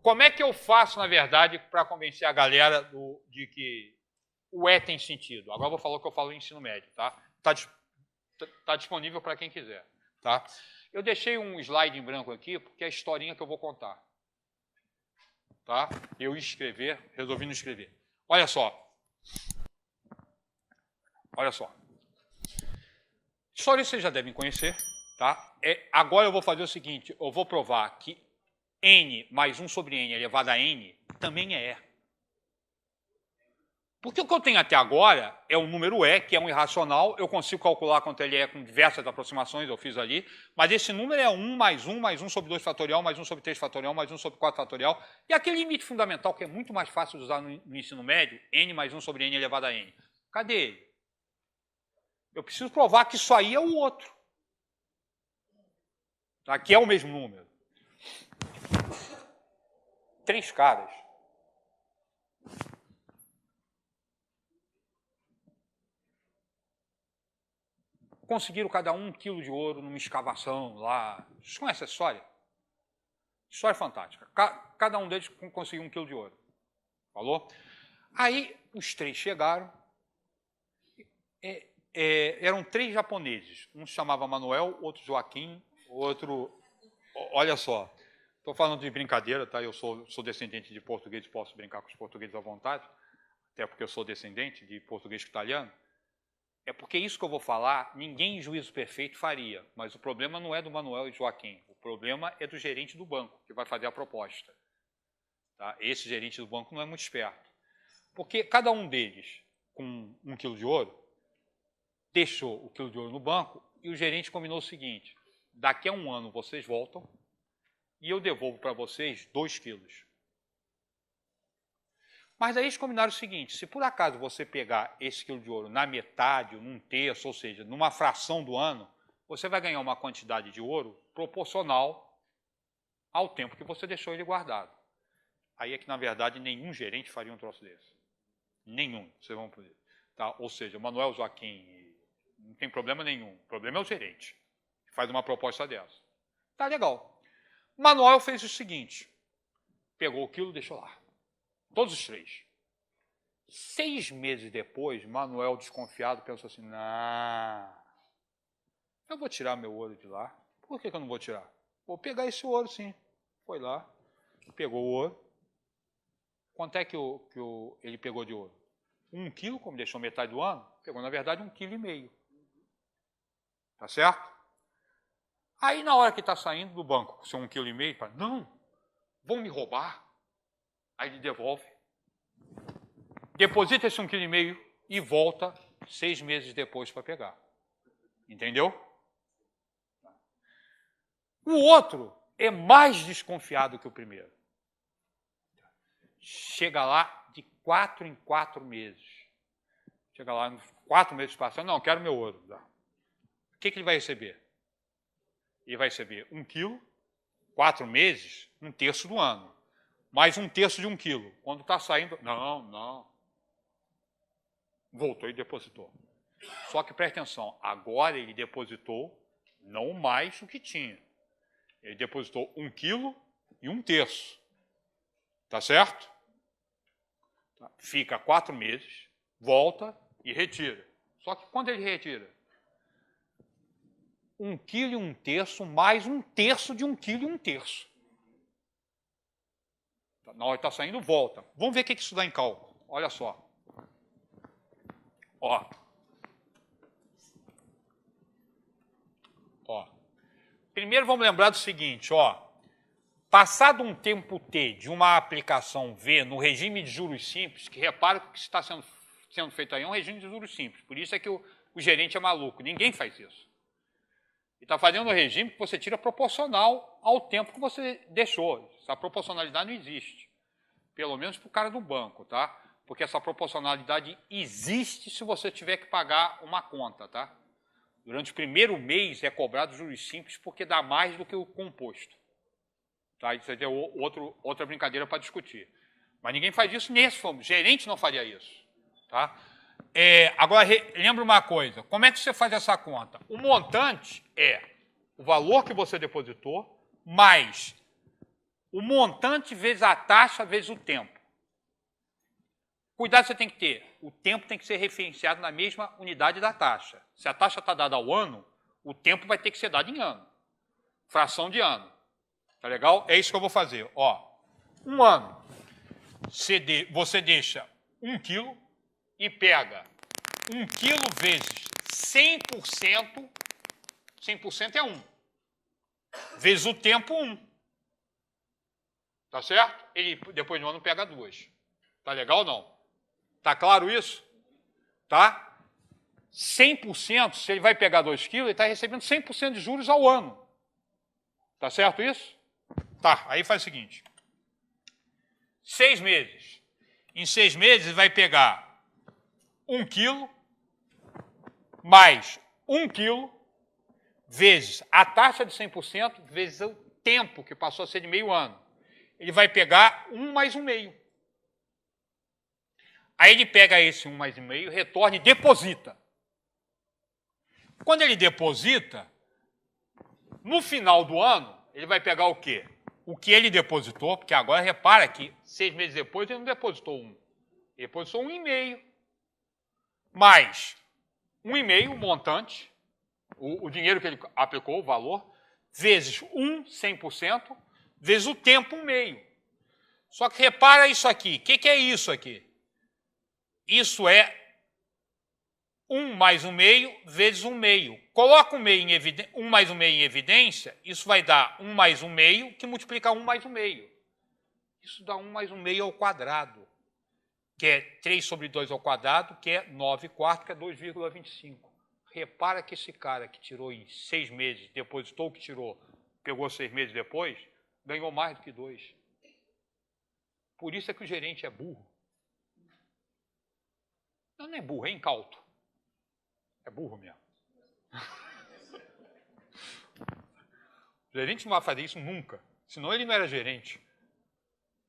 como é que eu faço, na verdade, para convencer a galera de que o E tem sentido? Agora eu vou falar o que eu falo em ensino médio, tá? Tá disponível para quem quiser, tá? Eu deixei um slide em branco aqui, porque é a historinha que eu vou contar. Tá? Eu ia escrever, resolvi não escrever. Olha só. Olha só. História vocês já devem conhecer, tá? Agora eu vou fazer o seguinte, eu vou provar que n mais 1 sobre n elevado a n também é E. Porque o que eu tenho até agora é um número E, que é um irracional, eu consigo calcular quanto ele é com diversas aproximações, eu fiz ali, mas esse número é 1 mais 1 sobre 2 fatorial, mais 1 sobre 3 fatorial, mais 1 sobre 4 fatorial, e aquele limite fundamental que é muito mais fácil de usar no ensino médio, n mais 1 sobre n elevado a n. Cadê ele? Eu preciso provar que isso aí é o outro. Aqui é o mesmo número. 3 caras. Conseguiram cada um 1 quilo de ouro numa escavação lá. Vocês conhecem essa história? História fantástica. Cada um deles conseguiu 1 quilo de ouro. Falou? Aí os 3 chegaram. Eram 3 japoneses. Um se chamava Manuel, outro Joaquim, outro... Olha só. Estou falando de brincadeira, tá? Eu sou descendente de português, posso brincar com os portugueses à vontade. Até porque eu sou descendente de português italiano. É porque isso que eu vou falar, ninguém em juízo perfeito faria. Mas o problema não é do Manuel e do Joaquim. O problema é do gerente do banco, que vai fazer a proposta. Tá? Esse gerente do banco não é muito esperto. Porque cada um deles, com 1 quilo de ouro, deixou o quilo de ouro no banco e o gerente combinou o seguinte, daqui a 1 ano vocês voltam e eu devolvo para vocês 2 quilos. Mas aí eles combinaram o seguinte, se por acaso você pegar esse quilo de ouro na metade, ou num terço, ou seja, numa fração do ano, você vai ganhar uma quantidade de ouro proporcional ao tempo que você deixou ele guardado. Aí é que, na verdade, nenhum gerente faria um troço desse. Nenhum, vocês vão poder. Tá? Ou seja, Manuel Joaquim, não tem problema nenhum. O problema é o gerente, que faz uma proposta dessa. Tá legal. Manuel fez o seguinte, pegou o quilo e deixou lá. Todos os 3. 6 meses depois, Manuel, desconfiado, pensou assim, eu vou tirar meu ouro de lá. Por que eu não vou tirar? Vou pegar esse ouro, sim. Foi lá, pegou o ouro. Quanto é que ele pegou de ouro? 1 quilo, como deixou metade do ano, pegou, na verdade, 1,5 kg. Tá certo? Aí, na hora que está saindo do banco, com seu 1,5 kg, fala, não, vão me roubar. Aí ele devolve, deposita esse 1,5 kg e volta 6 meses depois para pegar. Entendeu? O outro é mais desconfiado que o primeiro. Chega lá de 4 em 4 meses. Chega lá, 4 meses passando, não, quero meu ouro. O que ele vai receber? Ele vai receber 1 quilo, 4 meses, 1/3 do ano. Mais 1/3 de 1 quilo. Quando está saindo, não. Voltou e depositou. Só que presta atenção, agora ele depositou não mais o que tinha. Ele depositou 1 quilo e 1/3. Tá certo? Fica 4 meses, volta e retira. Só que quando ele retira? 1 quilo e 1/3 mais 1/3 de 1 quilo e 1/3. Na hora que está saindo, volta. Vamos ver o que isso dá em cálculo. Olha só. Ó. Primeiro vamos lembrar do seguinte, passado um tempo T de uma aplicação V no regime de juros simples, que repara que o que está sendo feito aí é um regime de juros simples, por isso é que o gerente é maluco, ninguém faz isso. Ele está fazendo um regime que você tira proporcional ao tempo que você deixou. Essa proporcionalidade não existe. Pelo menos para o cara do banco, tá? Porque essa proporcionalidade existe se você tiver que pagar uma conta, tá? Durante o primeiro mês é cobrado juros simples porque dá mais do que o composto. Tá? Isso é outra brincadeira para discutir. Mas ninguém faz isso nesse fundo. Gerente não faria isso. Tá? Agora, lembra uma coisa. Como é que você faz essa conta? O montante é o valor que você depositou mais o montante vezes a taxa vezes o tempo. Cuidado você tem que ter. O tempo tem que ser referenciado na mesma unidade da taxa. Se a taxa está dada ao ano, o tempo vai ter que ser dado em ano. Fração de ano. Tá legal? É isso que eu vou fazer. Ó, um ano, você deixa 1 quilo e pega 1 quilo vezes 100%, 100% é 1, vezes o tempo 1. Tá certo? Ele, depois do ano, pega 2. Tá legal ou não? Tá claro isso? Tá? 100%, se ele vai pegar 2 quilos, ele está recebendo 100% de juros ao ano. Tá certo isso? Tá, aí faz o seguinte. 6 meses. Em 6 meses, ele vai pegar 1 quilo mais 1 quilo vezes a taxa de 100% vezes o tempo, que passou a ser de meio ano. Ele vai pegar 1 mais 1 meio. Aí ele pega esse 1 mais 1 meio, retorna e deposita. Quando ele deposita, no final do ano, ele vai pegar o quê? O que ele depositou, porque agora repara que 6 meses depois ele não depositou 1. Ele depositou 1,5. Mais 1,5, o montante, o dinheiro que ele aplicou, o valor, vezes 100%, vezes o tempo 1,5. Só que repara isso aqui. O que é isso aqui? Isso é 1 mais 1 meio vezes 1 meio. Coloca 1 mais 1 meio em evidência, isso vai dar 1 mais 1 meio, que multiplica 1 mais 1 meio. Isso dá 1 mais 1 meio ao quadrado, que é 3 sobre 2 ao quadrado, que é 9 quartos, que é 2,25. Repara que esse cara que tirou em 6 meses, depositou o que tirou, pegou 6 meses depois, ganhou mais do que 2. Por isso é que o gerente é burro. Não é burro, é incauto. É burro mesmo. O gerente não vai fazer isso nunca. Senão ele não era gerente.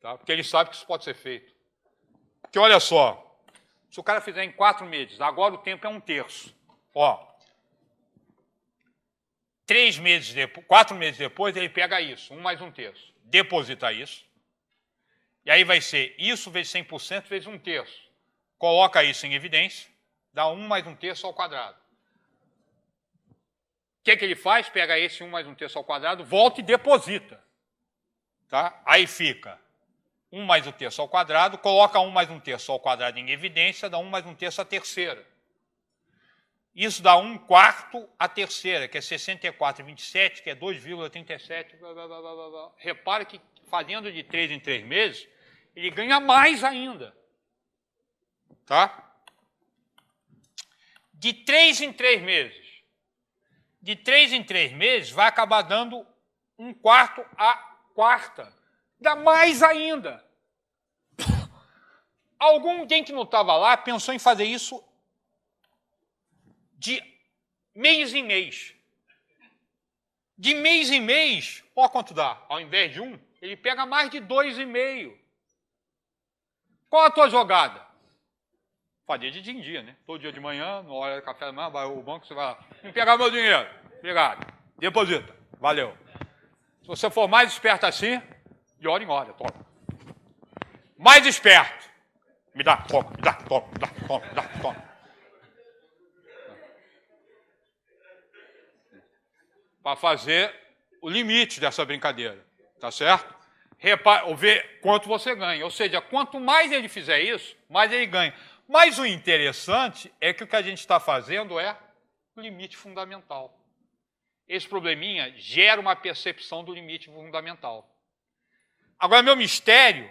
Tá? Porque ele sabe que isso pode ser feito. Porque olha só, se o cara fizer em 4 meses, agora o tempo é 1/3. Ó, 4 meses depois ele pega isso, 1 mais 1/3. Deposita isso. E aí vai ser isso vezes 100% vezes 1/3. Coloca isso em evidência, dá 1 mais 1/3 ao quadrado. O que ele faz? Pega esse 1 mais 1/3 ao quadrado, volta e deposita. Tá? Aí fica 1 mais 1/3 ao quadrado, coloca 1 mais 1/3 ao quadrado em evidência, dá 1 mais 1/3 à terceira. Isso dá 1 quarto à terceira, que é 64,27, que é 2,37. Repare que fazendo de 3 em 3 meses, ele ganha mais ainda. Tá? De 3 em 3 meses. De 3 em 3 meses, vai acabar dando 1 quarto à quarta. Dá mais ainda. Alguém que não estava lá pensou em fazer isso de mês em mês. De mês em mês, olha quanto dá. Ao invés de 1, ele pega mais de 2,5. Qual a tua jogada? Fazer de dia em dia, né? Todo dia de manhã, na hora do café da manhã, vai ao banco, você vai lá. Me pegar meu dinheiro. Obrigado. Deposita. Valeu. Se você for mais esperto assim, de hora em hora, toma. Mais esperto. Me dá, toma, me dá, toma, me dá, toma, me dá, toma. Para fazer o limite dessa brincadeira, tá certo? Ver quanto você ganha. Ou seja, quanto mais ele fizer isso, mais ele ganha. Mas o interessante é que o que a gente está fazendo é limite fundamental. Esse probleminha gera uma percepção do limite fundamental. Agora, meu mistério,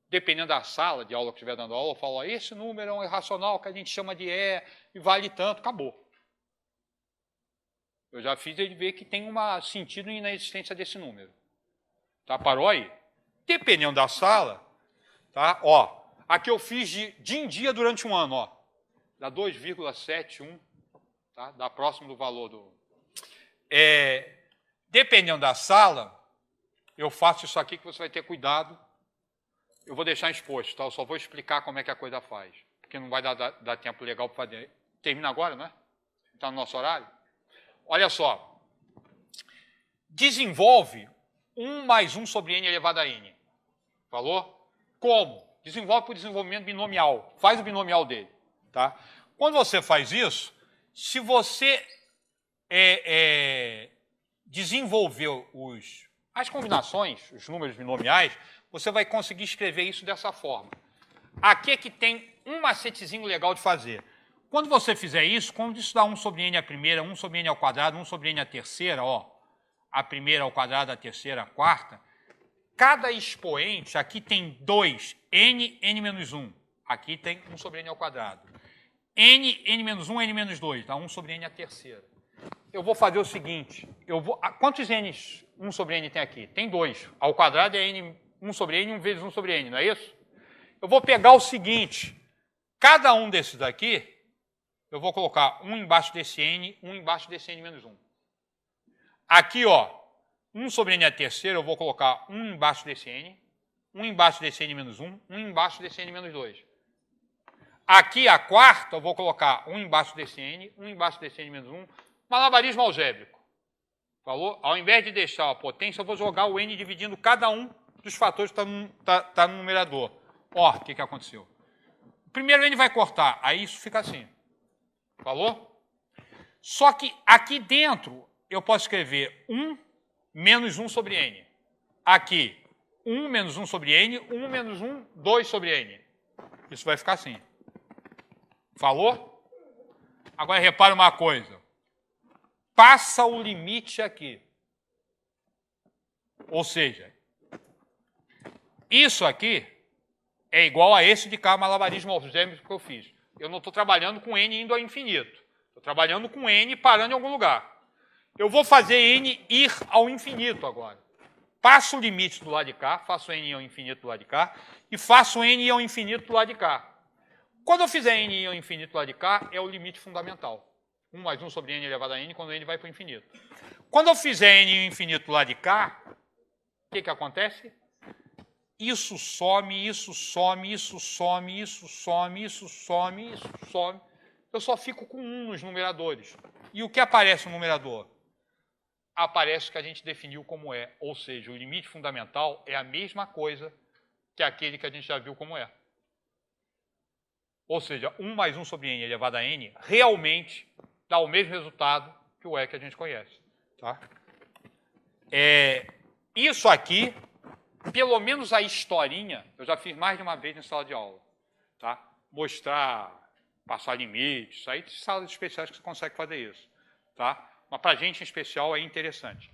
dependendo da sala de aula que estiver dando aula, eu falo, esse número é um irracional que a gente chama de E e vale tanto, acabou. Eu já fiz ele ver que tem um sentido na existência desse número. Tá? Parou aí? Dependendo da sala, tá? Ó, aqui eu fiz de dia em dia durante um ano, ó. Dá 2,71, tá? Dá próximo do valor do... dependendo da sala, eu faço isso aqui que você vai ter cuidado. Eu vou deixar exposto, tá? Eu só vou explicar como é que a coisa faz. Porque não vai dar tempo legal para fazer. Termina agora, né? Está no nosso horário? Olha só. Desenvolve 1 mais 1 sobre n elevado a n. Falou? Como? Desenvolve por desenvolvimento binomial. Faz o binomial dele. Tá? Quando você faz isso, se você desenvolver as combinações, os números binomiais, você vai conseguir escrever isso dessa forma. Aqui é que tem um macetezinho legal de fazer. Quando você fizer isso, quando isso dá 1 sobre n à primeira, 1 sobre n ao quadrado, 1 sobre n à terceira, ó, a primeira ao quadrado, a terceira, a quarta, cada expoente, aqui tem 2, n, n menos 1. Aqui tem 1 sobre n ao quadrado. N, n menos 1, n menos 2, dá 1 sobre n à terceira. Eu vou fazer o seguinte, quantos n's 1 sobre n tem aqui? Tem 2. Ao quadrado é n, 1 sobre n, 1 vezes 1 sobre n, não é isso? Eu vou pegar o seguinte, cada um desses daqui, eu vou colocar um embaixo desse n, um embaixo desse n menos 1. Aqui, ó, 1 sobre n à terceira, eu vou colocar um embaixo desse n, um embaixo desse n menos 1, um embaixo desse n menos 2. Aqui, a quarta, eu vou colocar um embaixo desse n, um embaixo desse n menos 1, malabarismo algébrico. Falou? Ao invés de deixar a potência, eu vou jogar o n dividindo cada um dos fatores que está no numerador. Ó, o que aconteceu? O primeiro n vai cortar, aí isso fica assim. Falou? Só que aqui dentro eu posso escrever 1 menos 1 sobre n. Aqui, 1 menos 1 sobre n, 1 menos 1, 2 sobre n. Isso vai ficar assim. Falou? Agora repare uma coisa. Passa o limite aqui. Ou seja, isso aqui é igual a esse de cá, malabarismo algébrico que eu fiz. Eu não estou trabalhando com n indo ao infinito. Estou trabalhando com n parando em algum lugar. Eu vou fazer n ir ao infinito agora. Passo o limite do lado de cá, faço n ir ao infinito do lado de cá, e faço n ir ao infinito do lado de cá. Quando eu fizer n ir ao infinito do lado de cá, é o limite fundamental. 1 mais 1 sobre n elevado a n, quando n vai para o infinito. Quando eu fizer n ir ao infinito do lado de cá, o que acontece? Isso some, isso some, isso some, isso some, isso some, isso some. Eu só fico com 1 nos numeradores. E o que aparece no numerador? Aparece o que a gente definiu como é. Ou seja, o limite fundamental é a mesma coisa que aquele que a gente já viu como é. Ou seja, 1 mais 1 sobre n elevado a n realmente dá o mesmo resultado que o E que a gente conhece. Tá? Isso aqui, pelo menos a historinha, eu já fiz mais de uma vez em sala de aula. Tá? Mostrar, passar limites, aí tem salas especiais que você consegue fazer isso. Tá? Mas para a gente em especial é interessante.